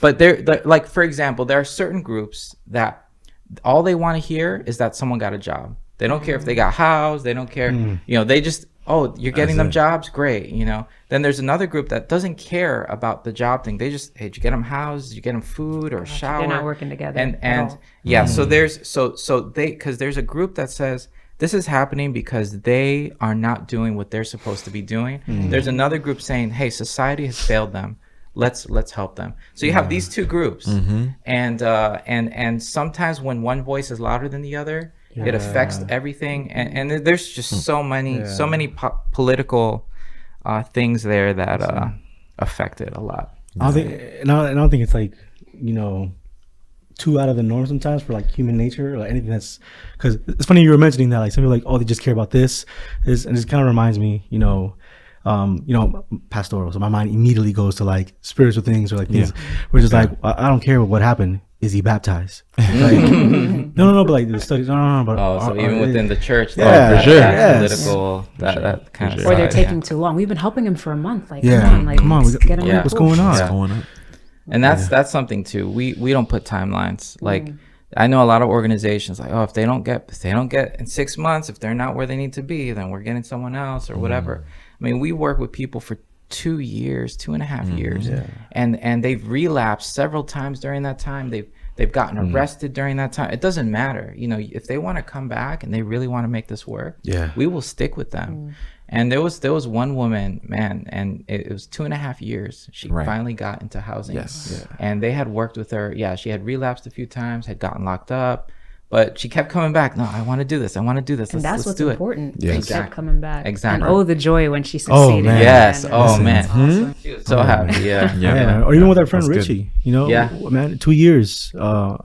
but like, for example, there are certain groups that all they want to hear is that someone got a job. They don't care if they got housed. They don't care. You know, they just, oh, you're getting them jobs? Great. You know, then there's another group that doesn't care about the job thing. They just, hey, did you get them housed? Did you get them food or shower? They're not working together. And so there's, so they, cause there's a group that says this is happening because they are not doing what they're supposed to be doing. There's another group saying, hey, society has failed them. Let's help them. So you have these two groups, and sometimes when one voice is louder than the other, it affects everything. And there's just so many political things there that affect it a lot. I don't think it's like, you know, too out of the norm sometimes for like human nature or like anything that's, because it's funny you were mentioning that, like some people are like, oh, they just care about this, and this kind of reminds me, you know, pastoral. So my mind immediately goes to like spiritual things or like things where it's just like, I don't care what happened. Is he baptized? Like, no, but like the studies, but so even within the church, for sure, political, that kind of, or they're taking too long. We've been helping him for a month. Like, come on, get him. What's going on? And that's something too. We don't put timelines. Like, I know a lot of organizations like, oh, if they don't get in 6 months, if they're not where they need to be, then we're getting someone else or whatever. I mean, we work with people for 2 years, 2.5 years, and they've relapsed several times during that time. They've gotten arrested during that time. It doesn't matter, you know, if they want to come back and they really want to make this work, we will stick with them. And there was one woman, man, and it was 2.5 years. She finally got into housing, and they had worked with her. Yeah, she had relapsed a few times, had gotten locked up. But she kept coming back. No, I want to do this. I want to do this. And that's what's important. She kept coming back. Exactly. And the joy when she succeeded. Oh, man. Yes. Oh, man. Awesome. She was so happy. Yeah. Or even with our friend Richie, you know, man, 2 years.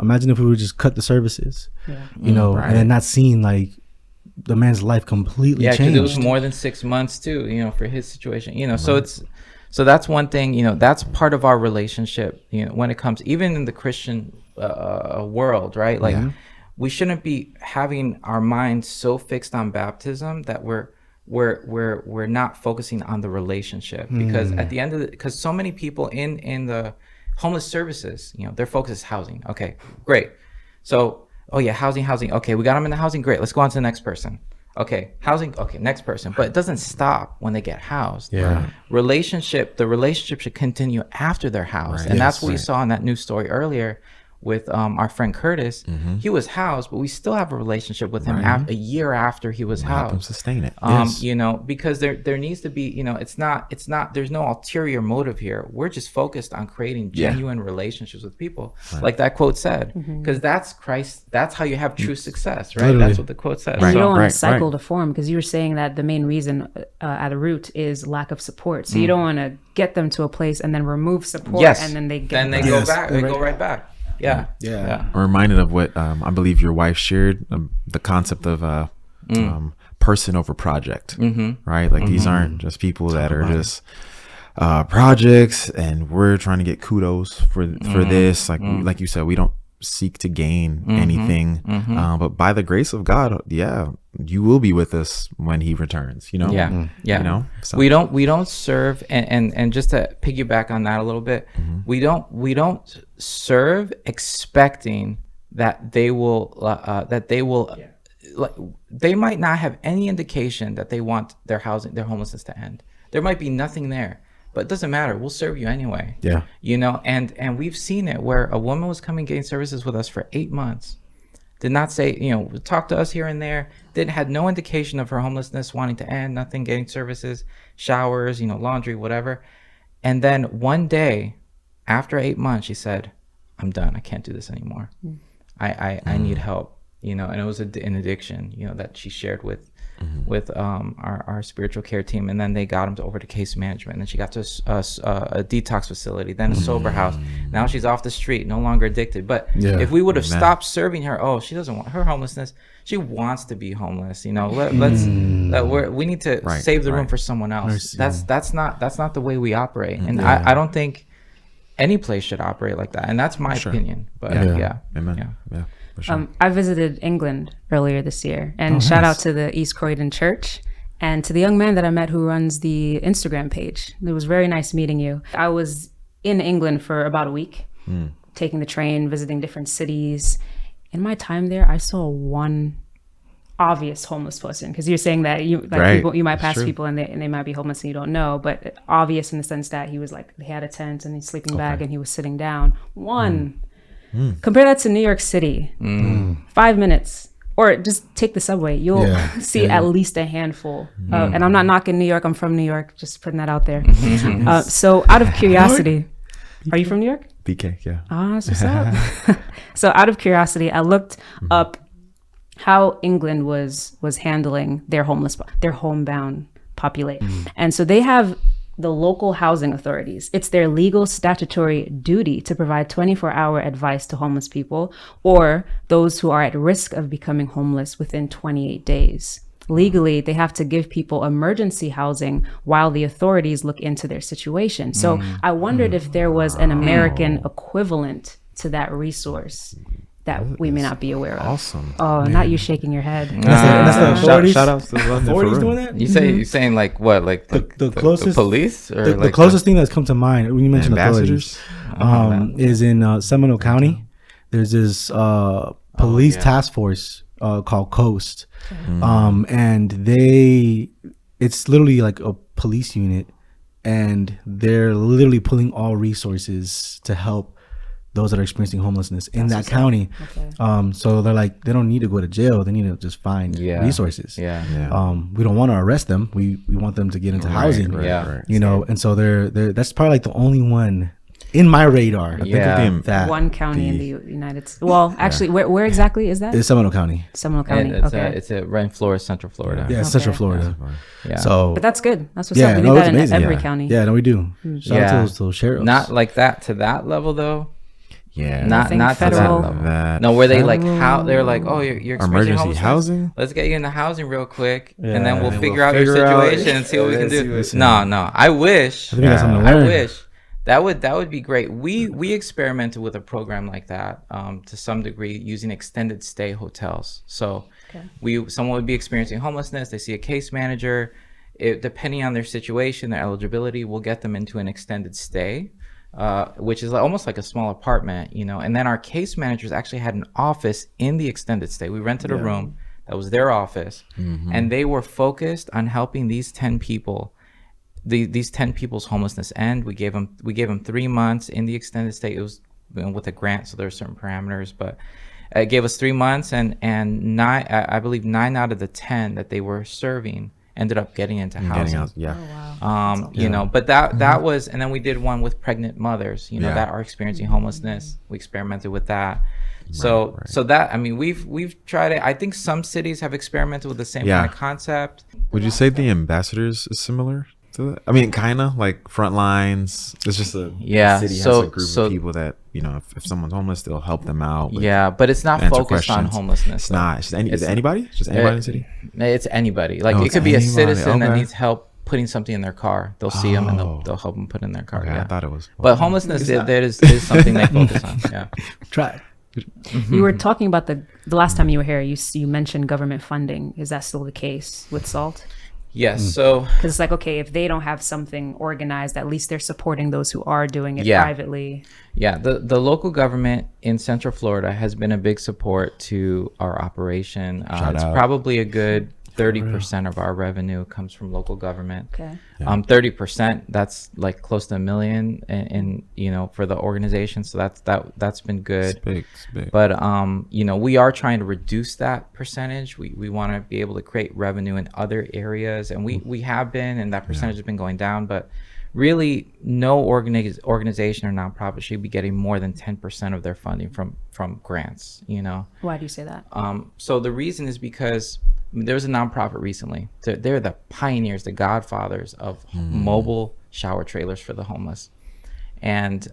Imagine if we would just cut the services, you know, and then not seeing like the man's life completely changed. Yeah, because it was more than 6 months too, you know, for his situation, you know. Right. So that's one thing, you know, that's part of our relationship, you know, when it comes, even in the Christian world, right? Like we shouldn't be having our minds so fixed on baptism that we're not focusing on the relationship, because at the end of it, because so many people in the homeless services, you know, their focus is housing. Okay, great. So, oh yeah, housing. Okay, we got them in the housing. Great. Let's go on to the next person. Okay, housing. Okay, next person. But it doesn't stop when they get housed. Yeah. The relationship should continue after they're housed. Right. And that's what we saw in that news story earlier with our friend Curtis. He was housed, but we still have a relationship with him a year after he was housed. Help him sustain it. You know, because there needs to be, you know, it's not there's no ulterior motive here. We're just focused on creating genuine relationships with people, like that quote said, because that's Christ. That's how you have true success, right? Literally. That's what the quote says. And you don't want to cycle to form, because you were saying that the main reason at the root is lack of support. So you don't want to get them to a place and then remove support, and then they go back. They go right back. Yeah. I'm reminded of what I believe your wife shared, the concept of person over project, right? Like these aren't just people that are just projects, and we're trying to get kudos for this. Like you said, we don't seek to gain anything, but by the grace of God, you will be with us when he returns, you know. You know, so. we don't serve, and just to piggyback on that a little bit, we don't serve expecting that they will like, they might not have any indication that they want their homelessness to end. There might be nothing there, but it doesn't matter. We'll serve you anyway. Yeah. You know, and we've seen it where a woman was coming getting services with us for 8 months. Did not say, you know, talk to us here and there. Had no indication of her homelessness wanting to end, nothing, getting services, showers, you know, laundry, whatever. And then one day after 8 months, she said, I'm done. I can't do this anymore. I need help, you know, and it was an addiction, you know, that she shared with our spiritual care team, and then they got him over to case management, and then she got to a detox facility, then a sober house. Now she's off the street, no longer addicted. But if we would have stopped serving her, she doesn't want her homelessness, she wants to be homeless, you know. We need to save the room for someone else. That's not the way we operate, and I don't think any place should operate like that, and that's my opinion. But Amen. For sure. I visited England earlier this year, and shout out to the East Croydon Church and to the young man that I met who runs the Instagram page. It was very nice meeting you. I was in England for about a week, taking the train, visiting different cities. In my time there, I saw one obvious homeless person, because you're saying that people, you might pass people and they might be homeless and you don't know, but obvious in the sense that he was like, he had a tent and his sleeping bag and he was sitting down. Compare that to New York City. 5 minutes, or just take the subway, you'll see at least a handful and I'm not knocking New York, I'm from New York, just putting that out there. So out of curiosity, are you from New York? BK, yeah. That's what's up. So out of curiosity, I looked up how England was handling their homebound population. And so they have the local housing authorities. It's their legal statutory duty to provide 24-hour advice to homeless people or those who are at risk of becoming homeless within 28 days. Legally, they have to give people emergency housing while the authorities look into their situation. So I wondered if there was an American equivalent to that resource that we may not be aware of. Awesome. Oh, not you shaking your head. That's the authorities. Shout out to the authorities doing that. You saying like what? Like the closest, the police, or the closest thing that's come to mind when you mentioned authorities is in Seminole County. There's this police task force called Coast, and it's literally like a police unit, and they're literally pulling all resources to help those that are experiencing homelessness in that county. So they're like, they don't need to go to jail, they need to just find resources. We don't want to arrest them, we want them to get into housing, you know. And so they're that's probably like the only one in my radar. I think that one county in the United States. Well, actually, where exactly is that? It's Seminole County. Seminole County. It's right in Florida, Central Florida. Central Florida. So, but that's good. That's what's up. We need that in every county. Yeah, no, we do. Shout out to those sheriffs. Not like that to that level though. Yeah, not federal. that. No, where they like how they're like, oh, you're experiencing emergency housing. Let's get you into housing real quick, Yeah. and then we'll And figure out your situation and see what we can do. No, I wish. I wish that would be great. We experimented with a program like that to some degree using extended stay hotels. So someone would be experiencing homelessness. They see a case manager. Depending on their situation, their eligibility, we'll get them into an extended stay. Which is almost like a small apartment, and then our case managers actually had an office in the extended stay. We rented a room that was their office, and they were focused on helping these 10 people, these 10 people's homelessness end. We gave them 3 months in the extended stay. It was with a grant, so there are certain parameters, but it gave us 3 months, and I believe 9 out of the 10 that they were serving ended up getting into housing. But that was, and then we did one with pregnant mothers, that are experiencing homelessness. We experimented with that. So that, I mean, we've tried it. I think some cities have experimented with the same kind of concept. Would you say the ambassadors is similar to that? I mean, kind of like front lines. It's just a city has a group of people that, if someone's homeless, they'll help them out. But it's not focused on homelessness. It's not. Is it anybody? Just anybody in the city? It's anybody. Like it could be a citizen that needs help putting something in their car. They'll see them and they'll help them put in their car. I thought it was. But homelessness is something they focus on. Yeah. Try. You were talking about the last time you were here. You mentioned government funding. Is that still the case with SALT? Yes. So because it's like, okay, if they don't have something organized, at least they're supporting those who are doing it privately. Yeah. The local government in Central Florida has been a big support to our operation. It's probably a good 30% of our revenue comes from local government. Okay. 30%, that's like close to $1 million in for the organization. So that's been good. It's big. But we are trying to reduce that percentage. We want to be able to create revenue in other areas, and we have been, and that percentage has been going down. But really, no organization or nonprofit should be getting more than 10% of their funding from grants. Why do you say that? So the reason is because there was a nonprofit recently. They're the pioneers, the godfathers of mobile shower trailers for the homeless, and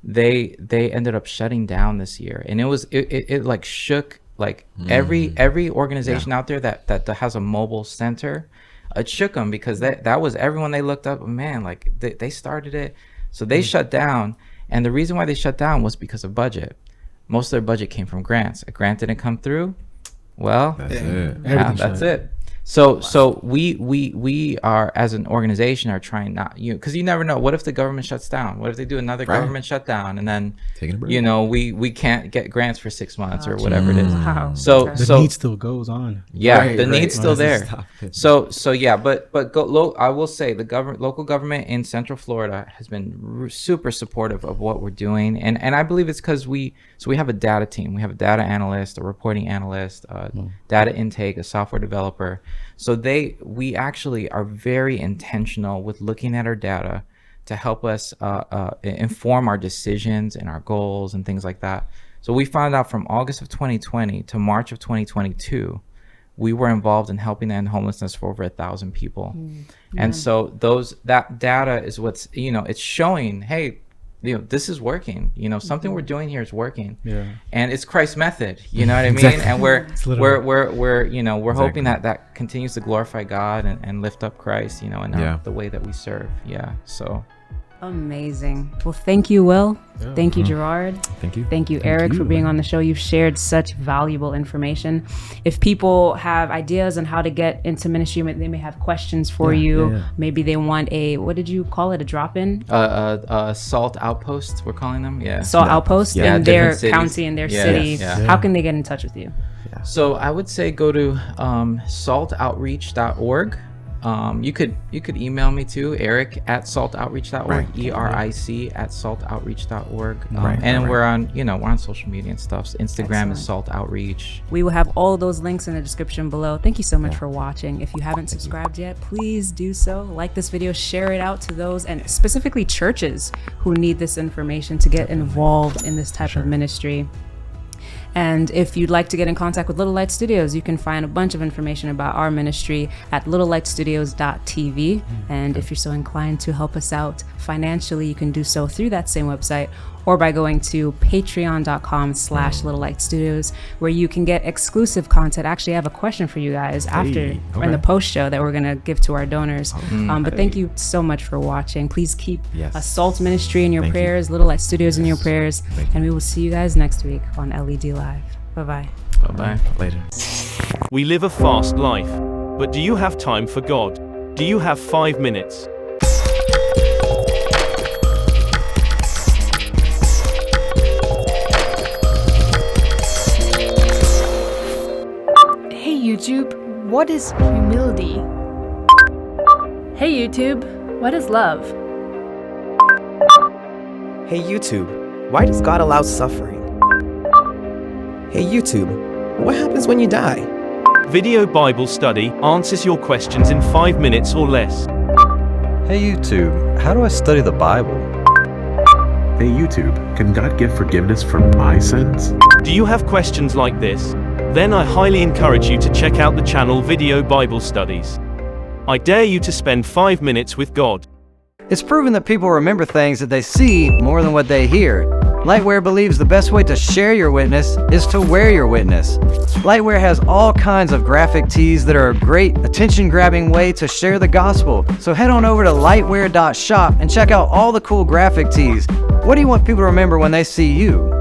they ended up shutting down this year. And it like shook like every organization out there that has a mobile center. It shook them because that was everyone they looked up. Man, like they started it, so they shut down. And the reason why they shut down was because of budget. Most of their budget came from grants. A grant didn't come through. Well, that's it. So we are, as an organization, are trying not because you never know. What if the government shuts down? What if they do another government shutdown and then we can't get grants for 6 months or whatever it is. So the need still goes on. Yeah, the need's still there. So yeah, but I will say the local government in Central Florida has been super supportive of what we're doing, and I believe it's because we have a data team. We have a data analyst, a reporting analyst, data intake, a software developer. So we actually are very intentional with looking at our data to help us inform our decisions and our goals and things like that. So we found out from August of 2020 to March of 2022, we were involved in helping end homelessness for over 1,000 people. And so that data is what's, it's showing, hey, this is working. Something we're doing here is working. Yeah. And it's Christ's method. You know what I mean? Exactly. And we're hoping that continues to glorify God and lift up Christ, in the way that we serve. Yeah. So amazing. Well, thank you, Will. Yeah. Thank you, Gerard. Thank you. Thank you, Eric, for being on the show. You've shared such valuable information. If people have ideas on how to get into ministry, they may have questions for you. Yeah. Maybe they want what did you call it? A drop-in? SALT outpost, we're calling them. Yeah. SALT outpost in their county, in their city. Yeah. How can they get in touch with you? Yeah. So I would say go to saltoutreach.org. You could email me too, Eric at saltoutreach.org, ERIC at saltoutreach.org. We're on social media and stuff. So Instagram is Salt Outreach. We will have all those links in the description below. Thank you so much for watching. If you haven't subscribed yet, please do so. Like this video, share it out to those, and specifically churches who need this information to get involved in this type of ministry. And if you'd like to get in contact with Little Light Studios, you can find a bunch of information about our ministry at littlelightstudios.tv. And if you're so inclined to help us out financially, you can do so through that same website, or by going to patreon.com/Little Light Studios, where you can get exclusive content. Actually, I have a question for you guys in the post show that we're going to give to our donors. But thank you so much for watching. Please keep Assault Ministry in your prayers, Little Light Studios in your prayers, and we will see you guys next week on LED Live. Bye-bye. Bye-bye. Later. We live a fast life. But do you have time for God? Do you have 5 minutes? Hey YouTube, what is humility? Hey YouTube, what is love? Hey YouTube, why does God allow suffering? Hey YouTube, what happens when you die? Video Bible Study answers your questions in 5 minutes or less. Hey YouTube, how do I study the Bible? Hey YouTube, can God give forgiveness for my sins? Do you have questions like this? Then I highly encourage you to check out the channel Video Bible Studies. I dare you to spend 5 minutes with God. It's proven that people remember things that they see more than what they hear. Lightwear believes the best way to share your witness is to wear your witness. Lightwear has all kinds of graphic tees that are a great attention-grabbing way to share the gospel. So head on over to lightwear.shop and check out all the cool graphic tees. What do you want people to remember when they see you?